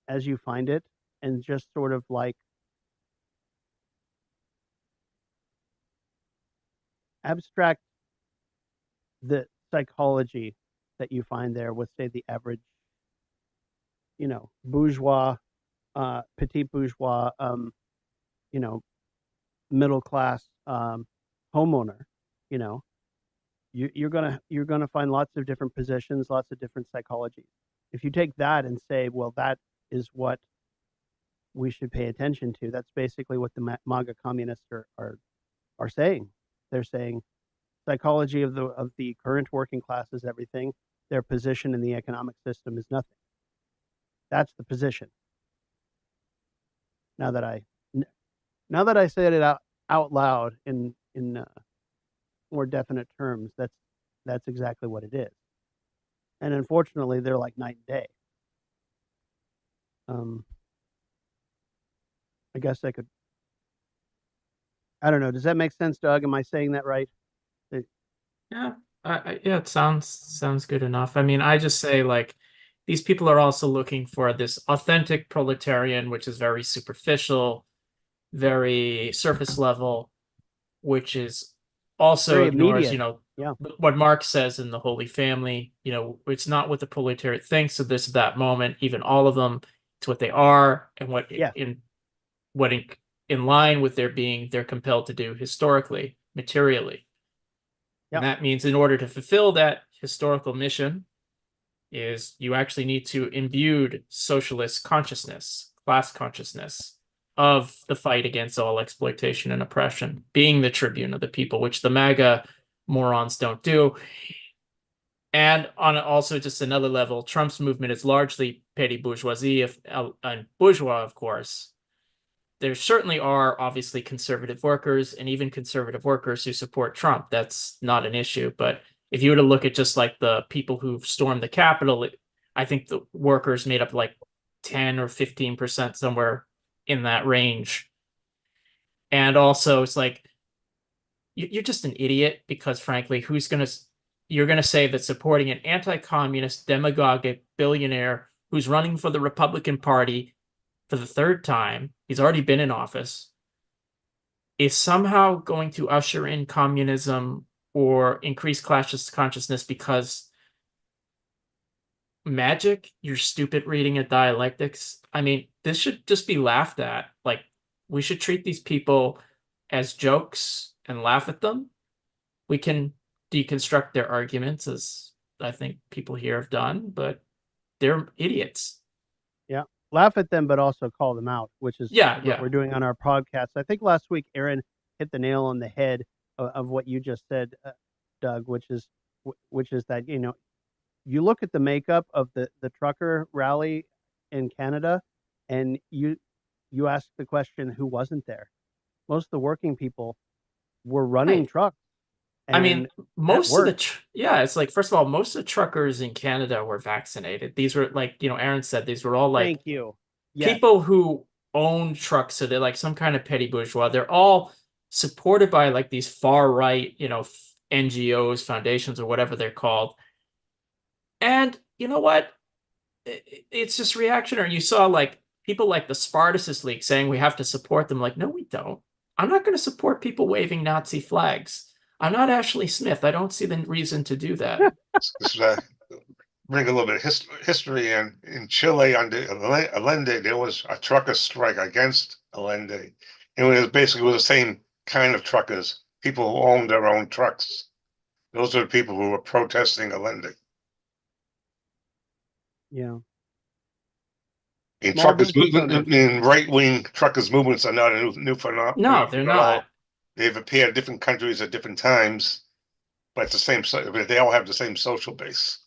as you find it and just sort of like abstract the psychology that you find there with, say, the average, bourgeois, petit bourgeois, middle class homeowner, you're gonna find lots of different positions, lots of different psychologies. If you take that and say, well, that is what we should pay attention to, that's basically what the MAGA communists are saying. They're saying psychology of the current working class is everything. Their position in the economic system is nothing. That's the position. Now that I said it out loud in more definite terms, that's exactly what it is. And unfortunately, they're like night and day. I guess I don't know. Does that make sense, Doug? Am I saying that right? Yeah, yeah, it sounds good enough. I mean, I just say like these people are also looking for this authentic proletarian, which is very superficial, very surface level, which is also Very ignores, immediate. Yeah. what Marx says in The Holy Family. It's not what the proletariat thinks of this, that moment, even all of them. It's what they are, and what Yeah. in line with their being, they're compelled to do historically, materially. Yep. And that means in order to fulfill that historical mission is you actually need to imbued socialist consciousness, class consciousness of the fight against all exploitation and oppression, being the tribune of the people, which the MAGA morons don't do. And on also just another level, Trump's movement is largely petty bourgeoisie and bourgeois, of course. There certainly are obviously conservative workers and even conservative workers who support Trump. That's not an issue. But if you were to look at just like the people who stormed the Capitol, I think the workers made up like 10 or 15%, somewhere in that range. And also, it's like, you're just an idiot because, frankly, you're going to say that supporting an anti-communist, demagogic billionaire who's running for the Republican Party for the third time, he's already been in office, is somehow going to usher in communism or increase class consciousness because magic, you're stupid reading at dialectics. I mean, this should just be laughed at. Like, we should treat these people as jokes and laugh at them. We can deconstruct their arguments, as I think people here have done, but they're idiots. Yeah. Laugh at them, but also call them out, which is what we're doing on our podcast. I think last week, Aaron hit the nail on the head of what you just said, Doug, which is that, you look at the makeup of the trucker rally in Canada, and you ask the question, who wasn't there? Most of the working people were running trucks. I mean, most of it's like, first of all, most of the truckers in Canada were vaccinated. These were like, Aaron said, these were all like, thank you, people who own trucks. So they're like some kind of petty bourgeois. They're all supported by like these far right, NGOs, foundations, or whatever they're called. And you know what? It's just reactionary. You saw like people like the Spartacus League saying we have to support them. Like, no, we don't. I'm not going to support people waving Nazi flags. I'm not Ashley Smith. I don't see the reason to do that. Bring a little bit of history in Chile under Allende. There was a trucker strike against Allende. And it was basically the same kind of truckers, people who owned their own trucks. Those are the people who were protesting Allende. Yeah. In right-wing truckers movements are not a new phenomenon. No, they're not. They've appeared in different countries at different times, but it's the same. But they all have the same social base.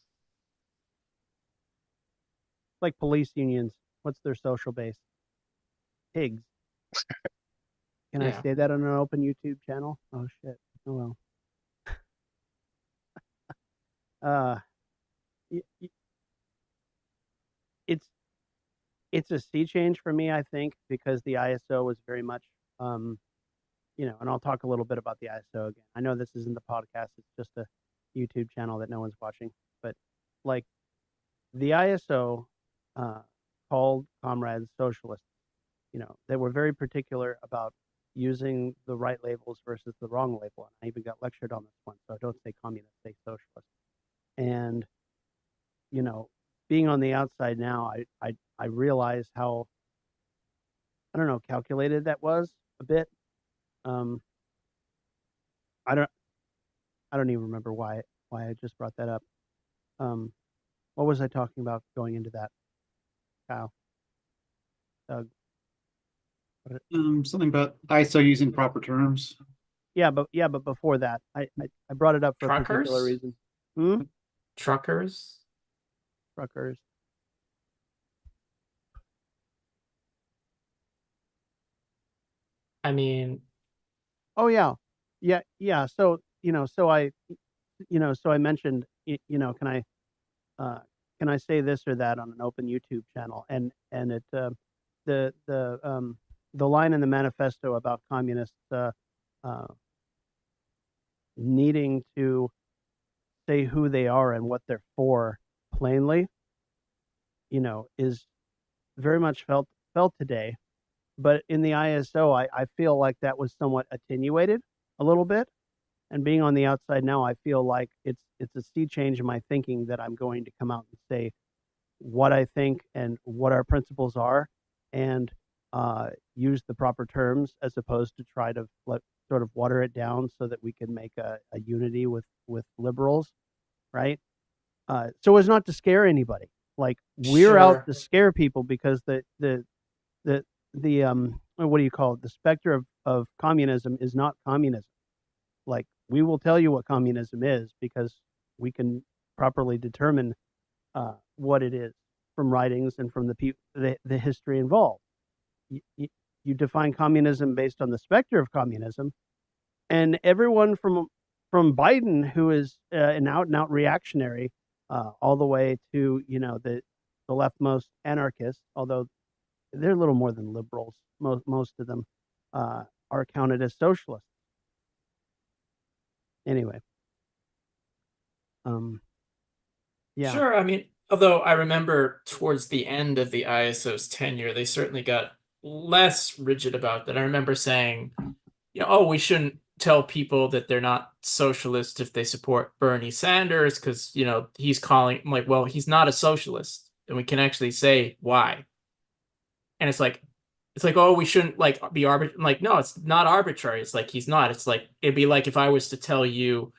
Like police unions. What's their social base? Pigs. Can I say that on an open YouTube channel? Oh shit. Oh well. It's a sea change for me, I think, because the ISO was very much, and I'll talk a little bit about the ISO again. I know this isn't the podcast; it's just a YouTube channel that no one's watching. But like the ISO called comrades socialists. They were very particular about using the right labels versus the wrong label. And I even got lectured on this one, so don't say communist, say socialist. And being on the outside now, I realize how, I don't know, calculated that was a bit. I don't even remember why I just brought that up. What was I talking about going into that? Kyle, Doug. Something about ISO using proper terms. Yeah, but before that, I brought it up for a particular reason. Truckers. I mean, oh yeah. So so I mentioned, can I say this or that on an open YouTube channel? And it the line in the manifesto about communists needing to say who they are and what they're for plainly, is very much felt today. but in the ISO, I feel like that was somewhat attenuated a little bit. And being on the outside now, I feel like it's a sea change in my thinking that I'm going to come out and say what I think and what our principles are, and use the proper terms as opposed to try to sort of water it down so that we can make a unity with liberals, right? So as not to scare anybody. Like, we're out Sure. to scare people because the what do you call it? The specter of communism is not communism. Like, we will tell you what communism is because we can properly determine what it is from writings and from the history involved. You define communism based on the specter of communism, and everyone from Biden, who is an out and out reactionary, all the way to the leftmost anarchists, although they're a little more than liberals. Most of them are counted as socialists. Anyway, yeah. Sure. I mean, although I remember towards the end of the ISO's tenure, they certainly got less rigid about that. I remember saying, oh, we shouldn't tell people that they're not socialist if they support Bernie Sanders because, he's calling, I'm like, well, he's not a socialist. And we can actually say why. And it's like, oh, we shouldn't be arbitrary. Like, no, it's not arbitrary. It's like, he's not. It's like, it'd be like if I was to tell you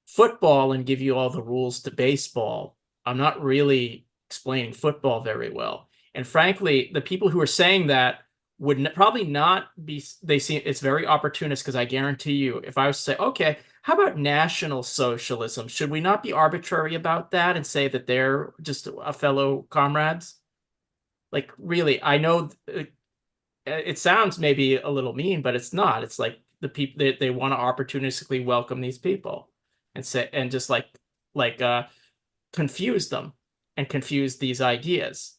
football and give you all the rules to baseball. I'm not really explaining football very well. And frankly, the people who are saying that would probably not be, they see it's very opportunist because I guarantee you, if I was to say, okay, how about National Socialism? Should we not be arbitrary about that and say that they're just a fellow comrades? Like, really, I know it sounds maybe a little mean, but it's not. It's like the people they want to opportunistically welcome these people and say and just confuse them and confuse these ideas.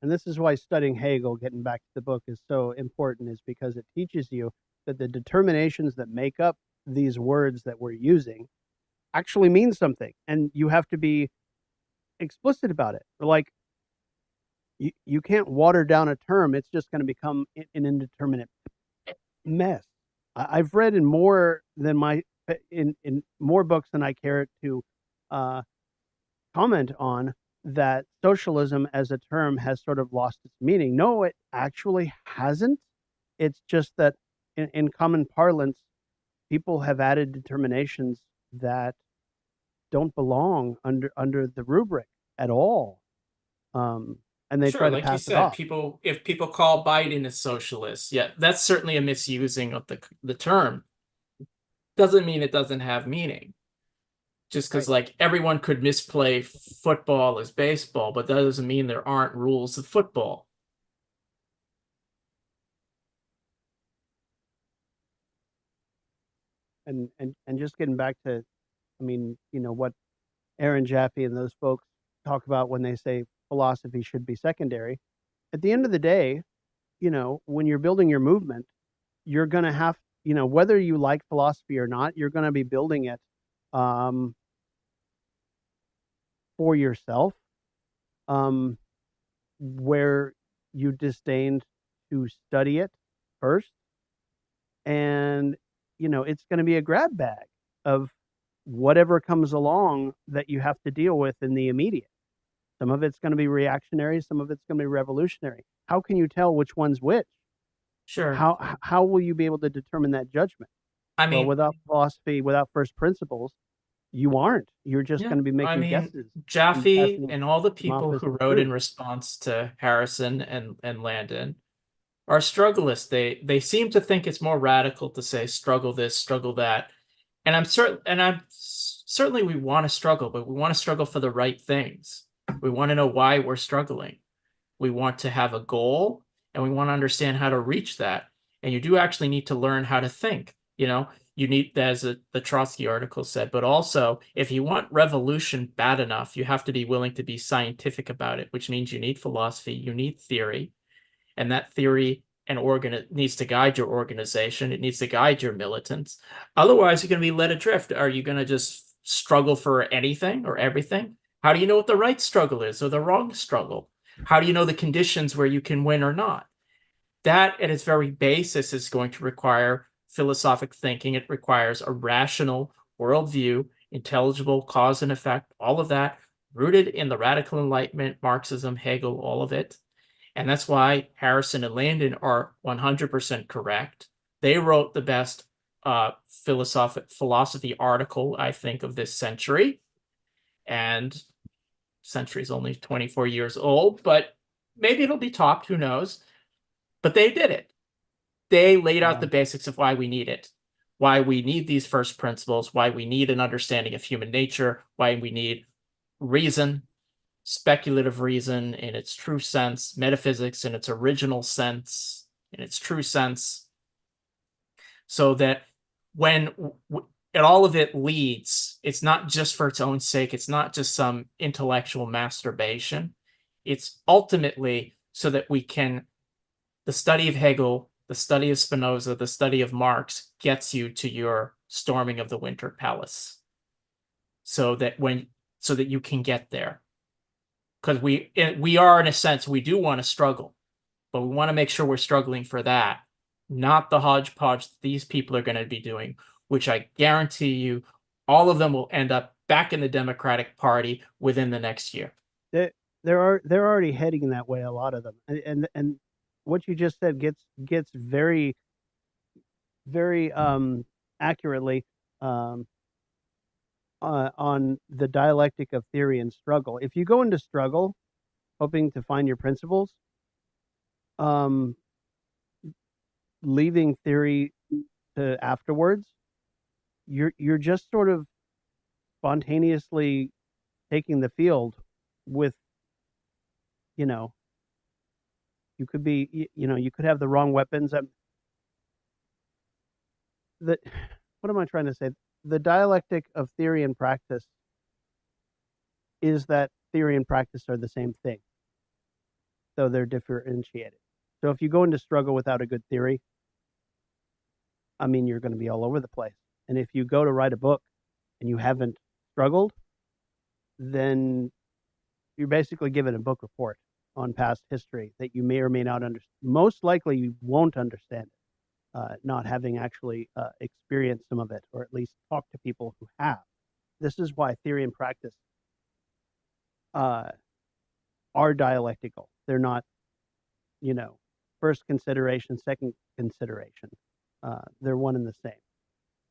And this is why studying Hegel, getting back to the book, is so important, is because it teaches you that the determinations that make up these words that we're using actually mean something, and you have to be explicit about it. Like, you can't water down a term. It's just going to become an indeterminate mess. I've read in more books than I care to comment on, that socialism as a term has sort of lost its meaning. No, it actually hasn't. It's just that in common parlance, people have added determinations that don't belong under the rubric at all. And they Sure, try to like you pass it said, off. if people call Biden a socialist, yeah, that's certainly a misusing of the term. Doesn't mean it doesn't have meaning. Just because Right. everyone could misplay football as baseball, but that doesn't mean there aren't rules of football. And just getting back to, I mean, what Aaron Jaffe and those folks talk about when they say philosophy should be secondary. At the end of the day, when you're building your movement, you're going to have, whether you like philosophy or not, you're going to be building it for yourself, where you disdained to study it first. And, it's going to be a grab bag of whatever comes along that you have to deal with in the immediate. Some of it's going to be reactionary, some of it's going to be revolutionary. How can you tell which one's which? Sure. How will you be able to determine that judgment? I mean, well, without philosophy, without first principles, you aren't. You're just yeah, going to be making I mean, guesses. Jaffe and all the people Moffats who of wrote in truth. response to Harrison and Landon are struggleists. They seem to think it's more radical to say struggle this, struggle that. And I'm certainly we want to struggle, but we want to struggle for the right things. We want to know why we're struggling. We want to have a goal and we want to understand how to reach that. And you do actually need to learn how to think. You need, as the Trotsky article said, but also if you want revolution bad enough, you have to be willing to be scientific about it, which means you need philosophy, you need theory, and that theory and needs to guide your organization. It needs to guide your militants. Otherwise, you're going to be led adrift. Are you going to just struggle for anything or everything? How do you know what the right struggle is or the wrong struggle? How do you know the conditions where you can win or not? that at its very basis is going to require philosophic thinking. It requires a rational worldview, intelligible cause and effect, all of that rooted in the radical Enlightenment, Marxism, Hegel, all of it. And that's why Harrison and Landon are 100% correct. They wrote the best philosophy article, I think, of this century. And century is only 24 years old, but maybe it'll be topped, who knows? But they did it. They laid out the basics of why we need it, why we need these first principles, why we need an understanding of human nature, why we need reason, speculative reason in its true sense, metaphysics in its original sense, in its true sense, so that when all of it leads, it's not just for its own sake, it's not just some intellectual masturbation, it's ultimately so that we can, the study of Hegel, the study of Spinoza, the study of Marx gets you to your storming of the Winter Palace, so that you can get there. Because we are, in a sense, we do want to struggle, but we want to make sure we're struggling for that, not the hodgepodge these people are going to be doing, which I guarantee you, all of them will end up back in the Democratic Party within the next year. They're already heading that way, a lot of them, and what you just said gets very, very accurately on the dialectic of theory and struggle. If you go into struggle hoping to find your principles, leaving theory to afterwards, you're just sort of spontaneously taking the field with, you could be, you could have the wrong weapons. What am I trying to say? The dialectic of theory and practice is that theory and practice are the same thing, though they're differentiated. So if you go into struggle without a good theory, you're going to be all over the place. And if you go to write a book and you haven't struggled, then you're basically given a book report on past history that you may or may not understand. Most likely you won't understand it, not having actually experienced some of it, or at least talked to people who have. This is why theory and practice are dialectical. They're not, first consideration, second consideration. They're one and the same.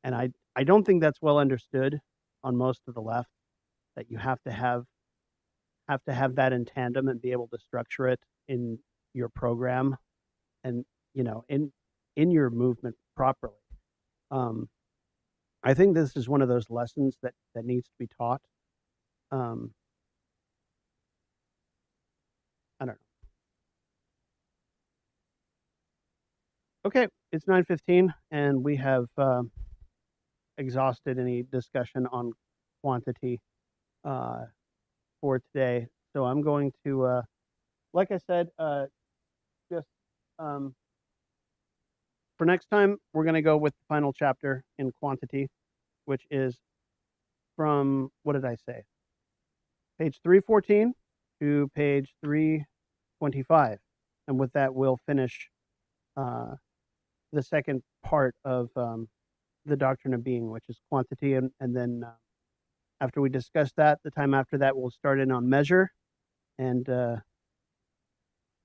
And I don't think that's well understood on most of the left, that you have to have that in tandem and be able to structure it in your program and, in your movement properly. I think this is one of those lessons that needs to be taught. I don't know. Okay, it's 9:15, and we have exhausted any discussion on quantity for today. So I'm going to, like I said, just for next time, we're going to go with the final chapter in quantity, which is from, what did I say? Page 314 to page 325. And with that, we'll finish the second part of the doctrine of being, which is quantity. And then after we discuss that, the time after that, we'll start in on measure. And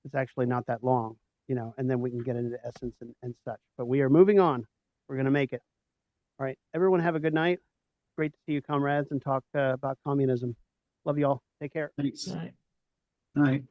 it's actually not that long, and then we can get into essence and such. But we are moving on. We're going to make it. All right. Everyone have a good night. Great to see you, comrades, and talk about communism. Love you all. Take care. Thanks. Right. All right.